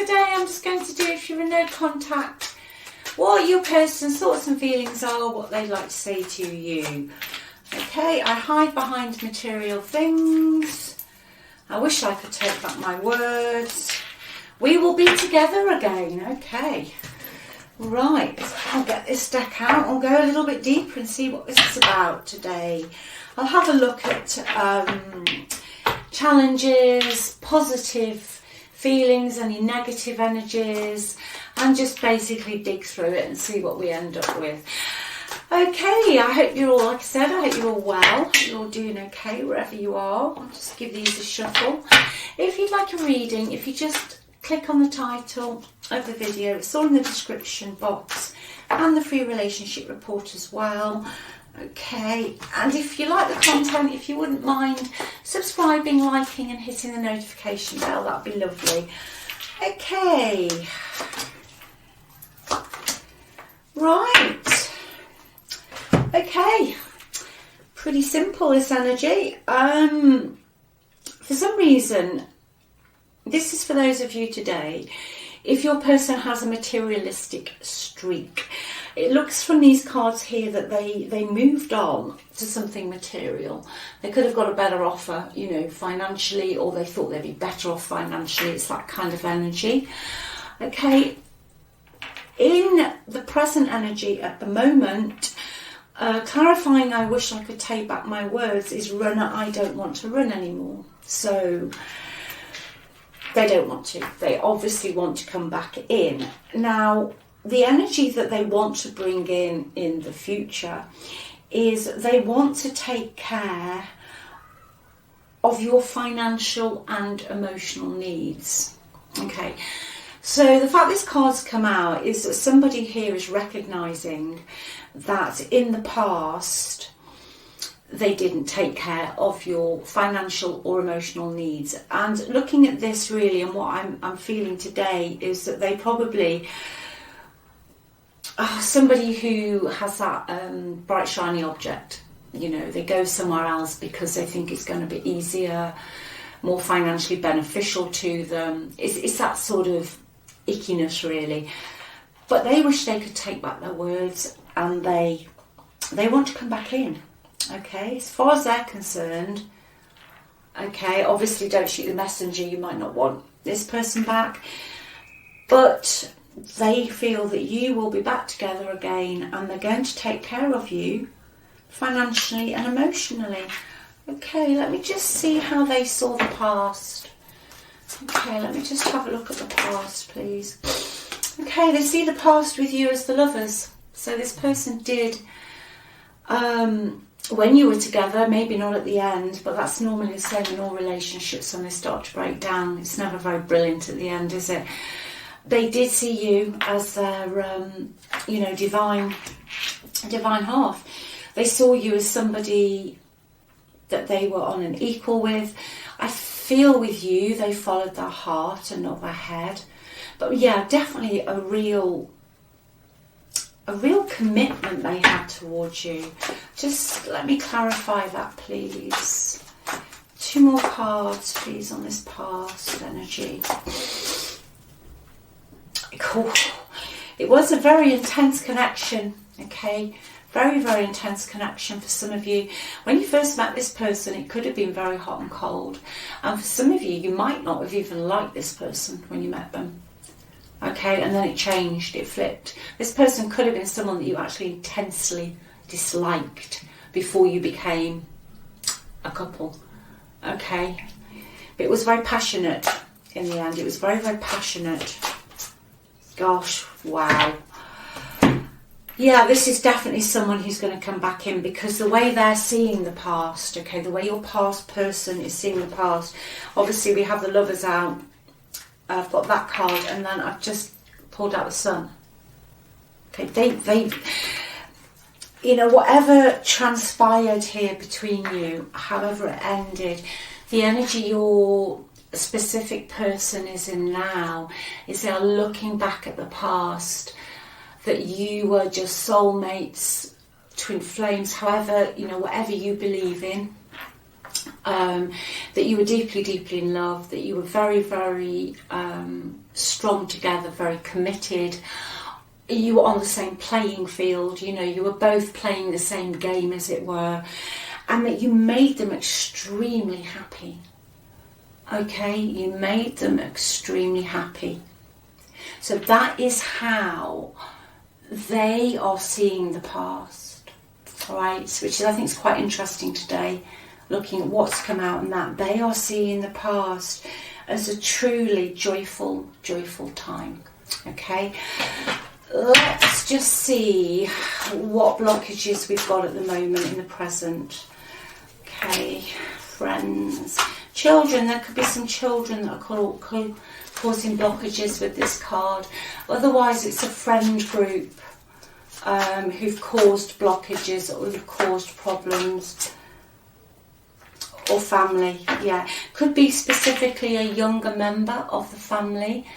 today I'm just going to do, if you're in no contact, what your person's thoughts and feelings are, what they'd like to say to you. Okay, I hide behind material things. I wish I could take back my words. We will be together again. Okay. Right, I'll get this deck out. I'll go a little bit deeper and see what this is about today. I'll have a look at challenges, positive feelings, any negative energies, and just basically dig through it and see what we end up with. Okay, I hope you're all, like I said, I hope you're all well. I hope you're all doing okay wherever you are. I'll just give these a shuffle. If you'd like a reading, if you just click on the title of the video, it's all in the description box, and the free relationship report as well. Okay, and if you like the content, if you wouldn't mind subscribing, liking and hitting the notification bell, that'd be lovely. Okay, right, okay, pretty simple, this energy. For some reason, this is for those of you today, if your person has a materialistic streak. It looks from these cards here that they moved on to something material. They could have got a better offer, you know, financially, or they thought they'd be better off financially. It's that kind of energy. Okay, in the present energy at the moment, clarifying I wish I could take back my words is runner, I don't want to run anymore. So they don't want to. They obviously want to come back in. Now, the energy that they want to bring in the future is they want to take care of your financial and emotional needs. Okay, so the fact this card's come out is that somebody here is recognising that in the past they didn't take care of your financial or emotional needs. And looking at this really, and what I'm feeling today is that they probably, somebody who has that bright shiny object, you know, they go somewhere else because they think it's going to be easier, more financially beneficial to them. It's that sort of ickiness really. But they wish they could take back their words, and they want to come back in. Okay, as far as they're concerned, okay, obviously don't shoot the messenger, you might not want this person back, but they feel that you will be back together again, and they're going to take care of you financially and emotionally. Okay, let me just see how they saw the past. Okay, let me just have a look at the past, please. Okay, they see the past with you as the lovers. So this person did, when you were together, maybe not at the end, but that's normally the same in all relationships when they start to break down. It's never very brilliant at the end, is it? They did see you as their, you know, divine half. They saw you as somebody that they were on an equal with. I feel with you, they followed their heart and not their head. But yeah, definitely a real commitment they had towards you. Just let me clarify that, please. 2 more cards, please, on this past energy. Cool. It was a very intense connection, okay? Very, very intense connection for some of you. When you first met this person, it could have been very hot and cold. And for some of you, you might not have even liked this person when you met them. Okay, and then it changed, it flipped. This person could have been someone that you actually intensely disliked before you became a couple. Okay, but it was very passionate in the end. It was very, very passionate. Gosh, wow. Yeah, this is definitely someone who's going to come back in, because the way they're seeing the past, okay, the way your past person is seeing the past. Obviously, we have the lovers out. I've got that card, and then I've just pulled out the sun. Okay, they you know, whatever transpired here between you, however it ended, the energy your specific person is in now is they're looking back at the past, that you were just soulmates, twin flames, however, you know, whatever you believe in. that you were deeply, deeply in love, that you were very, very strong together, very committed. You were on the same playing field, you know, you were both playing the same game, as it were, and that you made them extremely happy. Okay, you made them extremely happy. So that is how they are seeing the past, all right, which I think is quite interesting today, looking at what's come out and that. They are seeing the past as a truly joyful, joyful time, okay? Let's just see what blockages we've got at the moment in the present. Okay, friends. Children, there could be some children that are causing blockages with this card. Otherwise, it's a friend group who've caused blockages or who've caused problems. Or family, yeah. Could be specifically a younger member of the family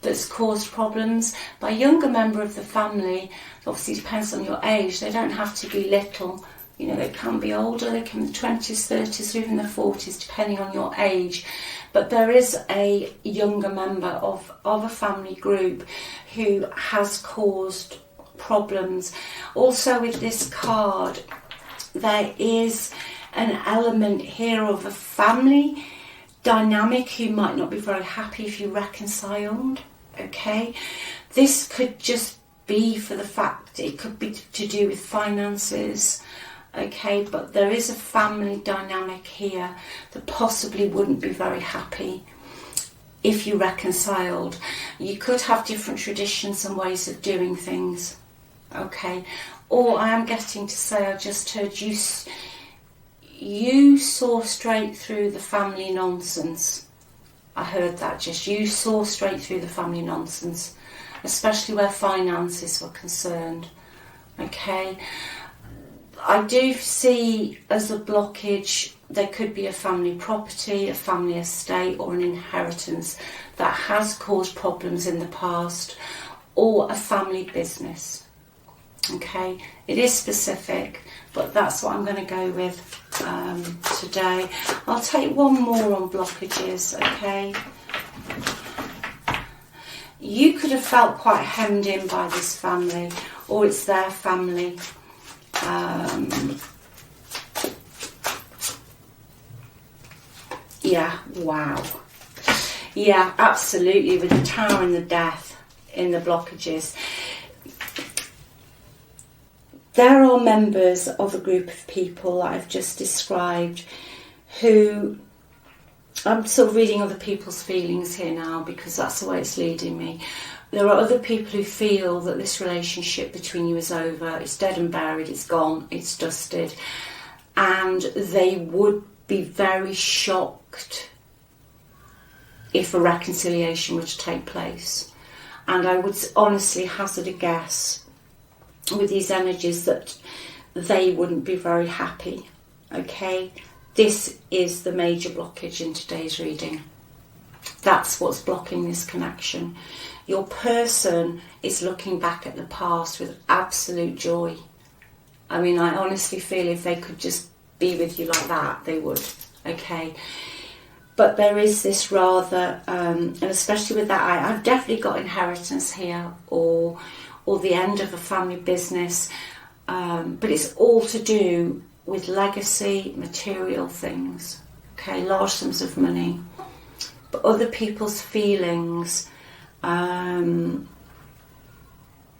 that's caused problems. By younger member of the family, obviously depends on your age. They don't have to be little. You know, they can be older, they can be 20s, 30s, or even the 40s, depending on your age. But there is a younger member of a family group who has caused problems. Also with this card, there is an element here of a family dynamic who might not be very happy if you reconciled, okay? This could just be for the fact it could be to do with finances, okay? But there is a family dynamic here that possibly wouldn't be very happy if you reconciled. You could have different traditions and ways of doing things, okay? Or I am getting to say, I just heard you saw straight through the family nonsense. I heard that just. You saw straight through the family nonsense, especially where finances were concerned. Okay. I do see as a blockage, there could be a family property, a family estate, or an inheritance that has caused problems in the past, or a family business. Okay. It is specific, but that's what I'm going to go with today. I'll take one more on blockages, okay? You could have felt quite hemmed in by this family, or it's their family. Yeah, wow. Yeah, absolutely, with the Tower and the Death in the blockages. There are members of a group of people that I've just described who, I'm sort of reading other people's feelings here now because that's the way it's leading me. There are other people who feel that this relationship between you is over, it's dead and buried, it's gone, it's dusted, and they would be very shocked if a reconciliation were to take place. And I would honestly hazard a guess with these energies that they wouldn't be very happy, okay? This is the major blockage in today's reading. That's what's blocking this connection. Your person is looking back at the past with absolute joy. I mean, I honestly feel if they could just be with you like that, they would, okay? But there is this rather, and especially with that, I've definitely got inheritance here, or the end of a family business, but it's all to do with legacy, material things, okay, large sums of money. But other people's feelings, they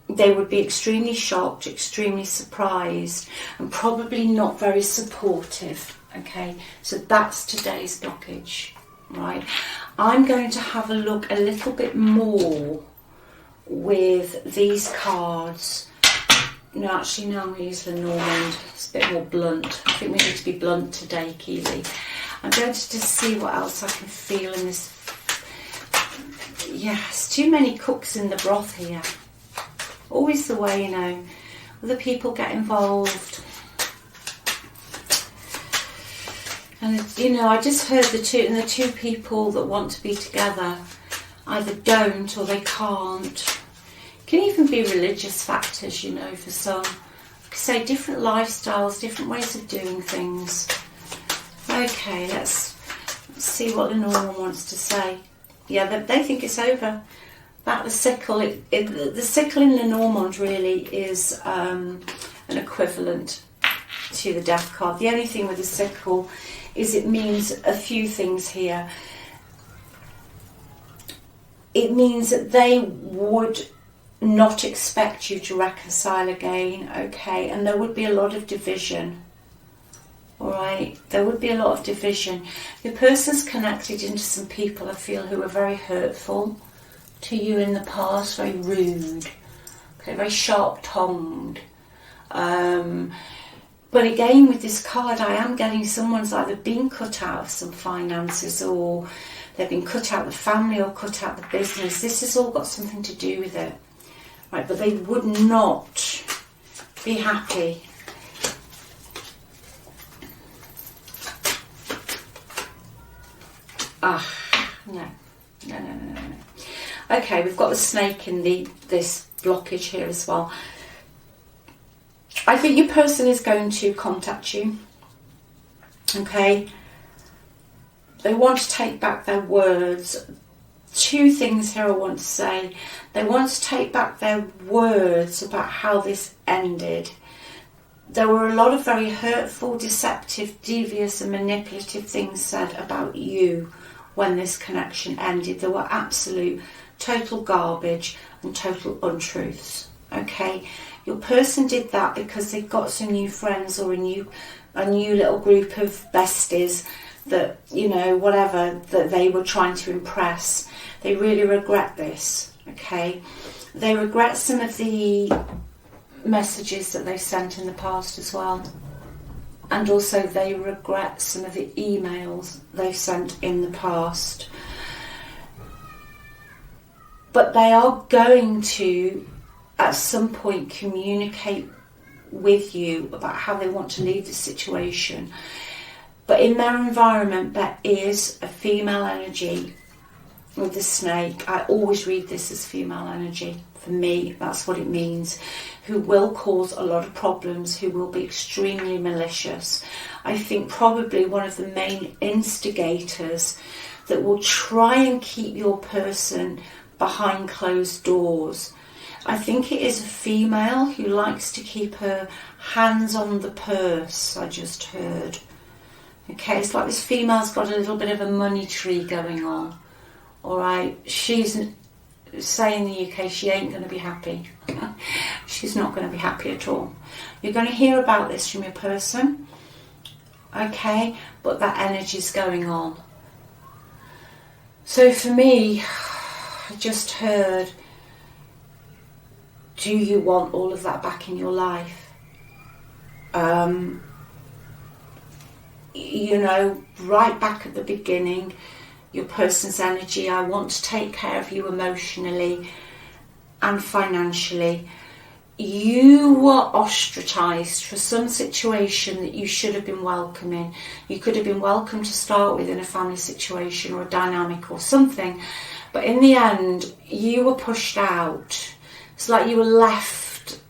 would be extremely shocked, extremely surprised, and probably not very supportive, okay? So that's today's blockage, right? I'm going to have a look a little bit more with these cards. No, actually, no, I'm going to use Lenormand. It's a bit more blunt. I think we need to be blunt today, Keeley. I'm going to just see what else I can feel in this. Yes, too many cooks in the broth here. Always the way, you know. Other people get involved. And, you know, I just heard the two people that want to be together either don't or they can't. Can even be religious factors, you know, for some. Say different lifestyles, different ways of doing things. Okay, let's see what the normal wants to say. Yeah, they think it's over. About the sickle, the sickle in the Normand really is an equivalent to the death card. The only thing with the sickle is it means a few things here. It means that they would not expect you to reconcile again, okay, and there would be a lot of division. Alright, there would be a lot of division. Your person's connected into some people, I feel, who are very hurtful to you in the past, very rude, okay, very sharp-tongued. But again, with this card, I am getting someone's either been cut out of some finances, or they've been cut out of the family, or cut out of the business. This has all got something to do with it. Right, but they would not be happy. No. Okay, we've got the snake in this blockage here as well. I think your person is going to contact you. Okay. They want to take back their words. Two things here I want to say. They want to take back their words about how this ended. There were a lot of very hurtful, deceptive, devious and manipulative things said about you when this connection ended. There were absolute, total garbage and total untruths. Okay, your person did that because they got some new friends or a new little group of besties that, you know, whatever, that they were trying to impress. They really regret this. Okay, they regret some of the messages that they sent in the past as well. And also they regret some of the emails they sent in the past. But they are going to, at some point, communicate with you about how they want to leave the situation. But in their environment, there is a female energy with the snake. I always read this as female energy. For me, that's what it means. Who will cause a lot of problems, who will be extremely malicious. I think probably one of the main instigators that will try and keep your person behind closed doors. I think it is a female who likes to keep her hands on the purse, I just heard. Okay, it's like this female's got a little bit of a money tree going on. Alright, she's, say in the UK, she ain't going to be happy. She's not going to be happy at all. You're going to hear about this from your person. Okay, but that energy's going on. So for me, I just heard, do you want all of that back in your life? You know, right back at the beginning, your person's energy, I want to take care of you emotionally and financially. You were ostracised for some situation that you should have been welcoming. You could have been welcome to start with in a family situation or a dynamic or something, but in the end you were pushed out. It's like you were left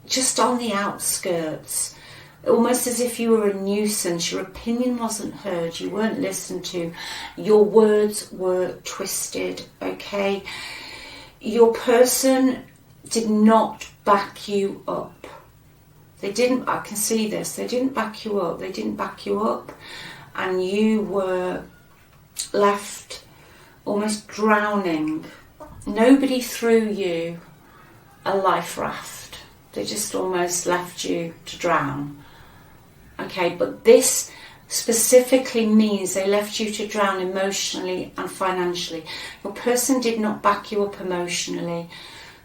just on the outskirts, almost as if you were a nuisance. Your opinion wasn't heard, you weren't listened to, your words were twisted. Okay, your person did not back you up. They didn't. I can see this. They didn't back you up. They didn't back you up, and you were left almost drowning. Nobody threw you a life raft. They just almost left you to drown. Okay, but this specifically means they left you to drown emotionally and financially. Your person did not back you up emotionally.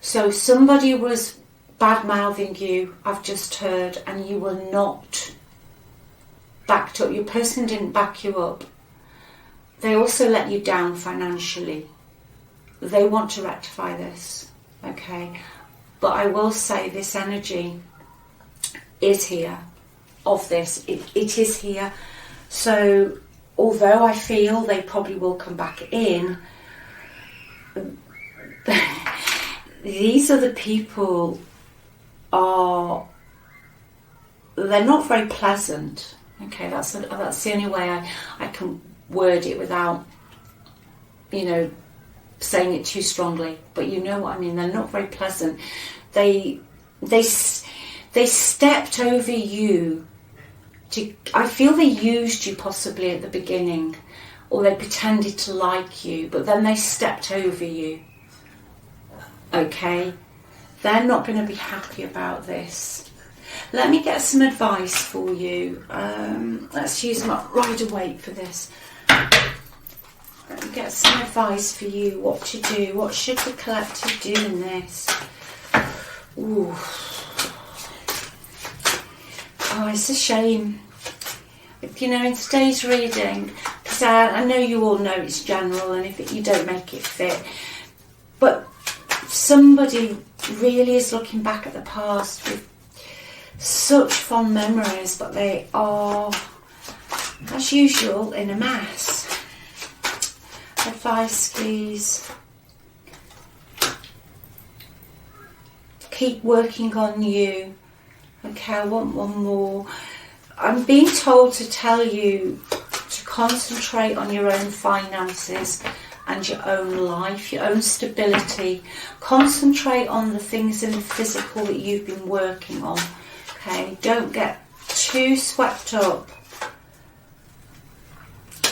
So somebody was bad-mouthing you, I've just heard, and you were not backed up. Your person didn't back you up. They also let you down financially. They want to rectify this, okay? But I will say this energy is here of this. It is here. So although I feel they probably will come back in, these other people they're not very pleasant, Okay, that's the only way I can word it without, you know, saying it too strongly. But you know what I mean. They're not very pleasant. They stepped over you. I feel they used you possibly at the beginning, or they pretended to like you, but then they stepped over you. Okay, they're not going to be happy about this. Let me get some advice for you. Let's use my Rider-Waite for this. Let me get some advice for you, what to do. What should the collective do in this? Ooh. Oh, it's a shame. You know, in today's reading, because I know you all know it's general, and if you don't make it fit, but somebody really is looking back at the past with such fond memories, but they are, as usual, in a mess. Advice, please. Keep working on you. Okay, I want one more. I'm being told to tell you to concentrate on your own finances and your own life, your own stability. Concentrate on the things in the physical that you've been working on. Okay, don't get too swept up.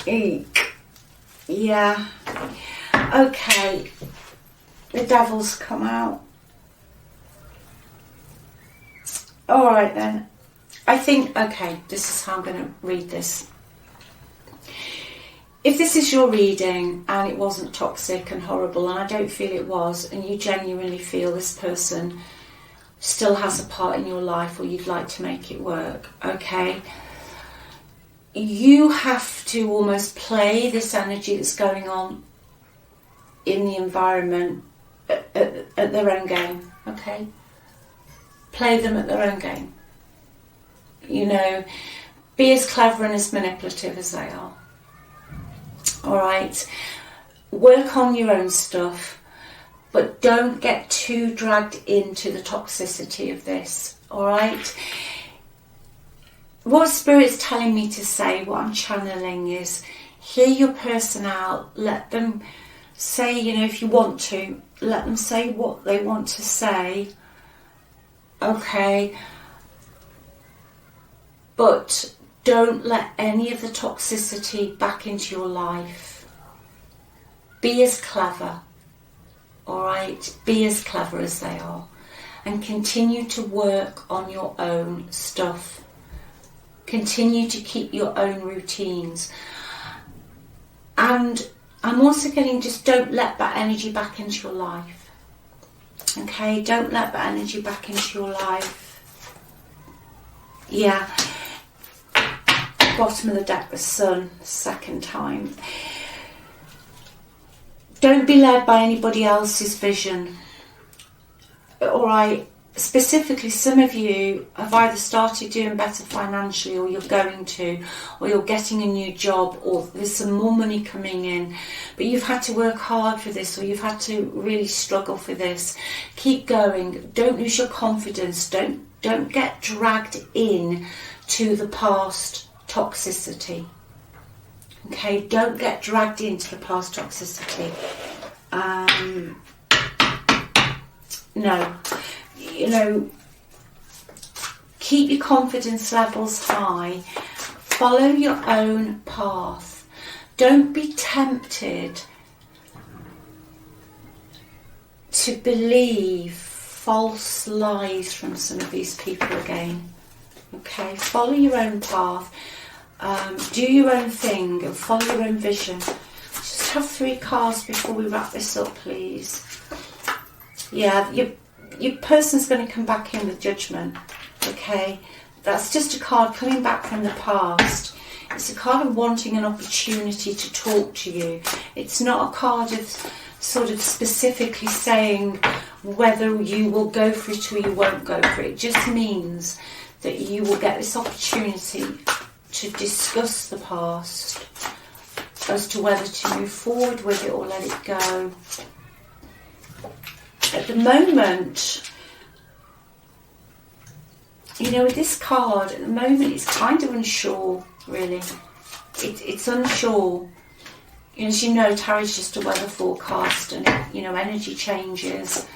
Eek. Yeah. Okay. The devil's come out. Alright then. I think, okay, this is how I'm going to read this. If this is your reading and it wasn't toxic and horrible, and I don't feel it was, and you genuinely feel this person still has a part in your life, or you'd like to make it work, okay, you have to almost play this energy that's going on in the environment at their own game, okay? Play them at their own game. You know, be as clever and as manipulative as they are. Alright? Work on your own stuff, but don't get too dragged into the toxicity of this. Alright? What Spirit's telling me to say, what I'm channeling is, hear your person out, let them say, you know, if you want to, let them say what they want to say. Okay? But don't let any of the toxicity back into your life. Be as clever, alright? Be as clever as they are. And continue to work on your own stuff. Continue to keep your own routines. And I'm also getting, just don't let that energy back into your life. Okay? Don't let that energy back into your life. Yeah. Bottom of the deck, the Sun, second time. Don't be led by anybody else's vision. Alright, specifically some of you have either started doing better financially, or you're going to, or you're getting a new job, or there's some more money coming in, but you've had to work hard for this, or you've had to really struggle for this. Keep going. Don't lose your confidence. Don't get dragged in to the past toxicity. Okay, don't get dragged into the past toxicity. No, you know, keep your confidence levels high. Follow your own path. Don't be tempted to believe false lies from some of these people again. Okay, follow your own path. Do your own thing and follow your own vision. Just have 3 cards before we wrap this up, please. Yeah, your person's going to come back in with judgment. Okay, that's just a card coming back from the past. It's a card of wanting an opportunity to talk to you. It's not a card of sort of specifically saying whether you will go for it or you won't go for it. It just means that you will get this opportunity to discuss the past as to whether to move forward with it or let it go. At the moment, you know, with this card at the moment, it's kind of unsure, really. It's unsure. As you know, tarot's just a weather forecast, and you know, energy changes.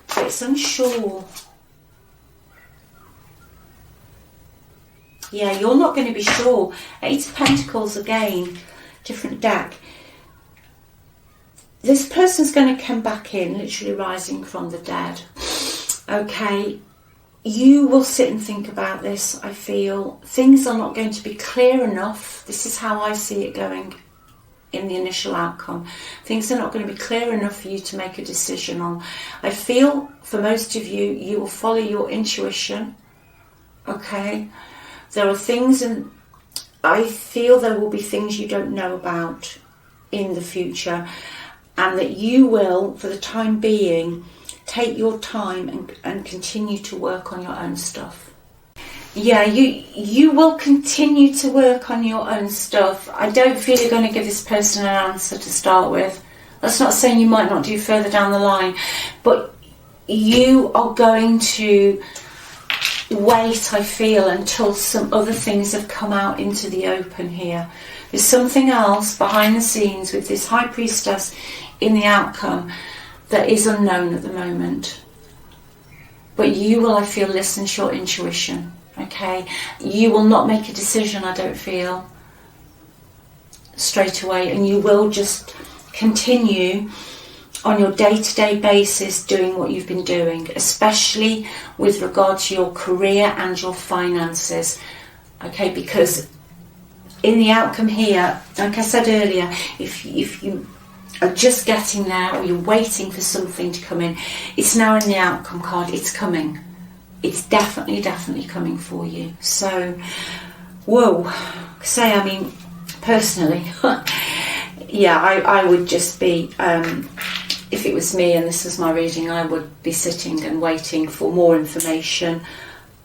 But it's unsure. Yeah, you're not going to be sure. Eight of Pentacles again, different deck. This person's going to come back in, literally rising from the dead. Okay, you will sit and think about this, I feel. Things are not going to be clear enough. This is how I see it going in the initial outcome. Things are not going to be clear enough for you to make a decision on. I feel for most of you, you will follow your intuition. Okay, there are things, and I feel there will be things you don't know about in the future, and that you will, for the time being, take your time and continue to work on your own stuff. Yeah, you will continue to work on your own stuff. I don't feel you're going to give this person an answer to start with. That's not saying you might not do further down the line, but you are going to wait, I feel, until some other things have come out into the open here. There's something else behind the scenes with this High Priestess in the outcome that is unknown at the moment. But you will, I feel, listen to your intuition. Okay, you will not make a decision, I don't feel, straight away, and you will just continue on your day-to-day basis doing what you've been doing, especially with regard to your career and your finances. Okay, because in the outcome here, like I said earlier, if you are just getting there, or you're waiting for something to come in, it's now in the outcome card. It's coming. It's definitely coming for you. So, whoa. I mean, personally, yeah, I would just be, if it was me and this was my reading, I would be sitting and waiting for more information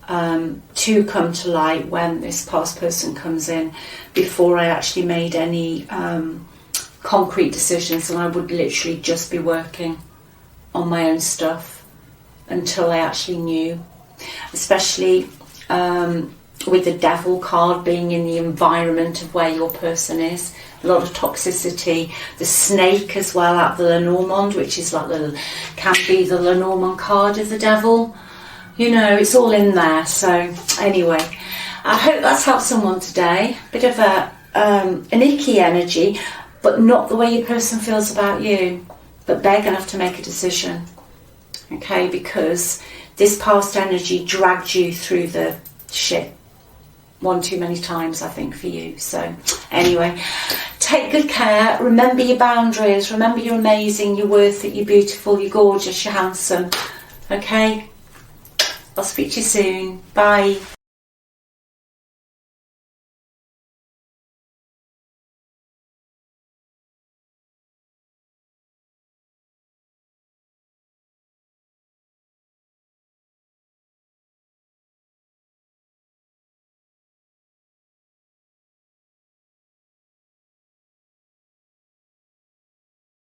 to come to light when this past person comes in, before I actually made any concrete decisions. And I would literally just be working on my own stuff until I actually knew. Especially with the Devil card being in the environment of where your person is. A lot of toxicity. The snake as well out of the Lenormand, which is like can be the Lenormand card of the Devil. You know, it's all in there. So anyway, I hope that's helped someone today. Bit of an icky energy, but not the way your person feels about you. But they're going to have to make a decision. Okay, because this past energy dragged you through the shit one too many times, I think, for you. So anyway, take good care. Remember your boundaries. Remember you're amazing, you're worth it, you're beautiful, you're gorgeous, you're handsome. Okay? I'll speak to you soon. Bye.